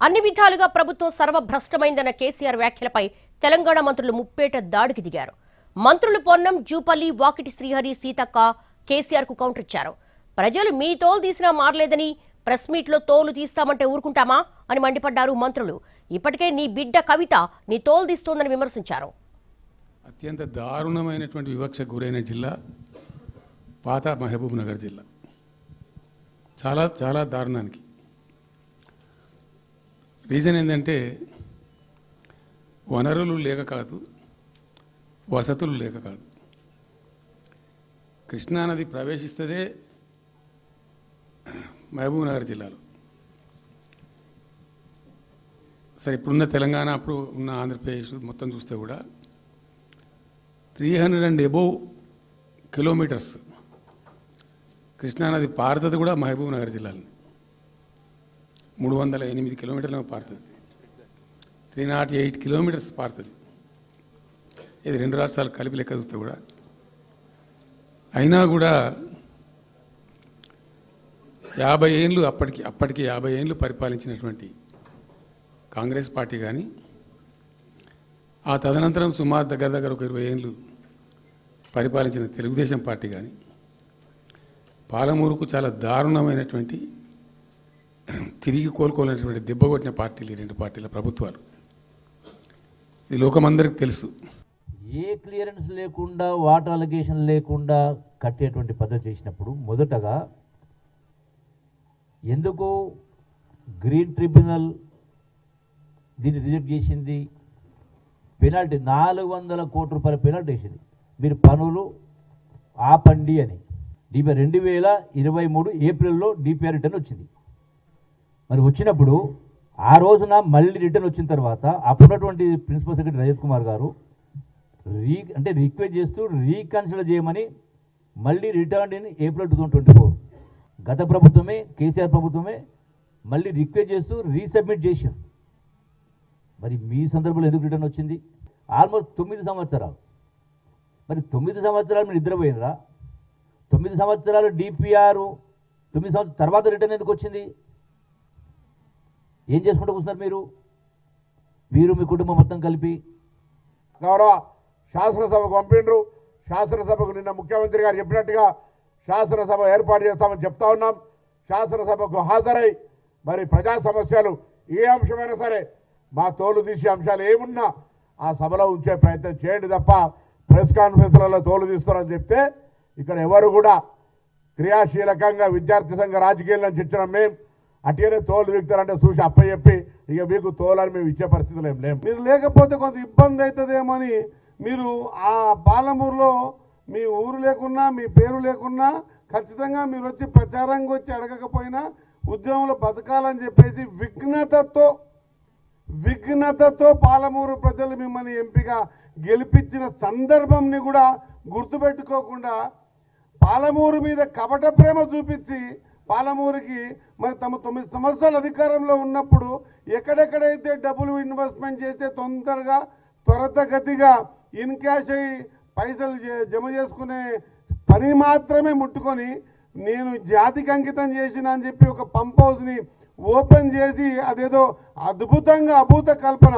అన్ని విధాలుగా ప్రభుత్వం సర్వభ్రష్టమైందన్న కేసీఆర్ వ్యాఖ్యలపై తెలంగాణ మంత్రులు ముప్పేట దాడికి దిగారు. మంత్రులు పొన్నం, జూపల్లి, వాకిటి శ్రీహరి, సీతక్క కేసీఆర్ కు కౌంటర్ ఇచ్చారు. ప్రజలు మీ తోలు తీసినా మారలేదని, ప్రెస్ మీట్ లో తోలు తీస్తామంటే ఊరుకుంటామా అని మండిపడ్డారు మంత్రులు. ఇప్పటికే నీ బిడ్డ కవిత నీ తోలు తీస్తోందని విమర్శించారు. అత్యంత దారుణమైనటువంటి వివక్షకు గురైన జిల్లా పాత మహబూబ్ నగర్ జిల్లా. చాలా చాలా దారుణానికి రీజన్ ఏంటంటే వనరులు లేక కాదు, వసతులు లేక కాదు. కృష్ణానది ప్రవేశిస్తదే మహబూబ్ నగర్ జిల్లాలో. సరే, ఇప్పుడున్న తెలంగాణ, అప్పుడు ఉన్న ఆంధ్రప్రదేశ్ మొత్తం చూస్తే కూడా 300 కిలోమీటర్స్ కృష్ణానది పారుతుంది కూడా మహబూబ్ నగర్ జిల్లాలో. 308 కిలోమీటర్లు పారుతుంది, 308 కిలోమీటర్స్ పారుతుంది. ఇది రెండు రాష్ట్రాలు కలిపి లెక్క చూస్తే కూడా. అయినా కూడా 50 ఏళ్ళు అప్పటికి 50 ఏళ్ళు పరిపాలించినటువంటి కాంగ్రెస్ పార్టీ కానీ, ఆ తదనంతరం సుమారు దగ్గర ఒక 20 ఏళ్ళు పరిపాలించిన తెలుగుదేశం పార్టీ కానీ, పాలమూరుకు చాలా దారుణమైనటువంటి తిరిగి కోలుకోలేనటువంటి దెబ్బ కొట్టిన పార్టీలు ఈ రెండు పార్టీల ప్రభుత్వాలు. ఇది లోకమందరికి తెలుసు. ఏ క్లియరెన్స్ లేకుండా, వాటర్ అలిగేషన్ లేకుండా కట్టేటువంటి పద్ధతి చేసినప్పుడు మొదటగా ఎందుకు గ్రీన్ ట్రిబ్యునల్ దీన్ని రిజెక్ట్ చేసింది? పెనాల్టీ 400 కోట్ల రూపాయల పెనాల్టీ వేసింది. మీరు పనులు ఆపండి అని. 2023 ఏప్రిల్లో డిపిఆర్ రిటర్న్ వచ్చింది. మరి వచ్చినప్పుడు ఆ రోజున మళ్ళీ రిటర్న్ వచ్చిన తర్వాత అప్పుడున్నటువంటి ప్రిన్సిపల్ సెక్రటరీ రజత్ కుమార్ గారు రిక్వెస్ట్ చేస్తూ రీకన్సిడర్ చేయమని మళ్ళీ రిటర్న్ ఇన్ ఏప్రిల్ 2024 గత ప్రభుత్వమే, కేసీఆర్ ప్రభుత్వమే మళ్ళీ రిక్వెస్ట్ చేస్తూ రీసబ్మిట్ చేశారు. మరి మీ సందర్భంలో ఎందుకు రిటర్న్ వచ్చింది? ఆల్మోస్ట్ 9 సంవత్సరాలు. మరి 9 సంవత్సరాలు మీరు నిద్రపోయినరా? 9 సంవత్సరాలు డిపిఆర్ 9 సంవత్సరాల తర్వాత రిటర్న్ ఎందుకు వచ్చింది? ఏం చేసుకుంటూ కూర్చున్నారు మీరు మీ కుటుంబం మొత్తం కలిపి? గౌరవ శాసనసభకు పంపిండ్రు. శాసనసభకు నిన్న ముఖ్యమంత్రి గారు చెప్పినట్టుగా శాసనసభ ఏర్పాటు చేస్తామని చెప్తా ఉన్నాం. శాసనసభకు హాజరై మరి ప్రజా సమస్యలు ఏ అంశమైనా సరే, మా తోలు తీసే అంశాలు ఏమున్నా ఆ సభలో ఉంచే ప్రయత్నం చేయండి తప్ప ప్రెస్ కాన్ఫరెన్స్లలో తోలు తీస్తారని చెప్తే ఇక్కడ ఎవరు కూడా క్రియాశీలకంగా విద్యార్థి సంఘ రాజకీయాలను చర్చడం మేము అట్లనే తోలు దిగుతారంటే చూసి అప్పచెప్పి ఇక మీకు తోలని మేము ఇచ్చే పరిస్థితులు ఏం లేవు. మీరు లేకపోతే కొంత ఇబ్బంది అవుతుందేమో అని మీరు ఆ పాలమూరులో మీ ఊరు లేకున్నా, మీ పేరు లేకున్నా ఖచ్చితంగా మీరు వచ్చి ప్రచారంగా వచ్చి అడగకపోయినా ఉద్యమంలో బతకాలని చెప్పేసి విఘ్నతతో పాలమూరు ప్రజలు మిమ్మల్ని ఎంపిక గెలిపించిన సందర్భంని కూడా గుర్తుపెట్టుకోకుండా పాలమూరు మీద కపట ప్రేమ చూపించి పాలమూరుకి మరి తమ 9 సంవత్సరాల అధికారంలో ఉన్నప్పుడు ఎక్కడెక్కడైతే డబ్బులు ఇన్వెస్ట్మెంట్ చేస్తే తొందరగా త్వరితగతిగా ఇన్ క్యాష్ అయ్యి పైసలు జమ చేసుకునే పని మాత్రమే ముట్టుకొని నేను జాతికి అంకితం చేసిన అని చెప్పి ఒక పంప్ హౌస్ని ఓపెన్ చేసి అదేదో అభూత కల్పన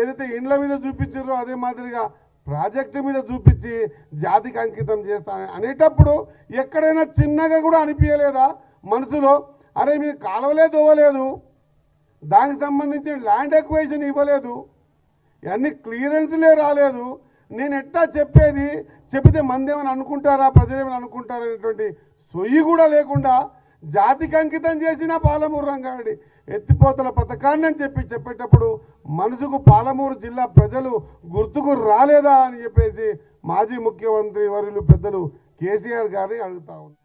ఏదైతే ఇండ్ల మీద చూపించారో అదే మాదిరిగా ప్రాజెక్టు మీద చూపించి జాతికి అంకితం చేస్తాను అనేటప్పుడు ఎక్కడైనా చిన్నగా కూడా అనిపించలేదా మనసులో? అరే మీరు కాలువలే దోవలేదు, దానికి సంబంధించిన ల్యాండ్ ఎక్వేషన్ ఇవ్వలేదు, ఇవన్నీ క్లియరెన్స్లే రాలేదు, నేను ఎట్టా చెప్పేది? చెబితే మంది ఏమైనా అనుకుంటారా, ప్రజలు ఏమైనా అనుకుంటారా అనేటువంటి సొయ్యి కూడా లేకుండా జాతికి అంకితం చేసిన పాలమూరు రంగారెడ్డి ఎత్తిపోతల పథకాన్ని అని చెప్పేటప్పుడు మనసుకు పాలమూరు జిల్లా ప్రజలు గుర్తుకు రాలేదా అని చెప్పేసి మాజీ ముఖ్యమంత్రి వర్యులు పెద్దలు కేసీఆర్ గారిని అడుగుతా ఉన్నారు.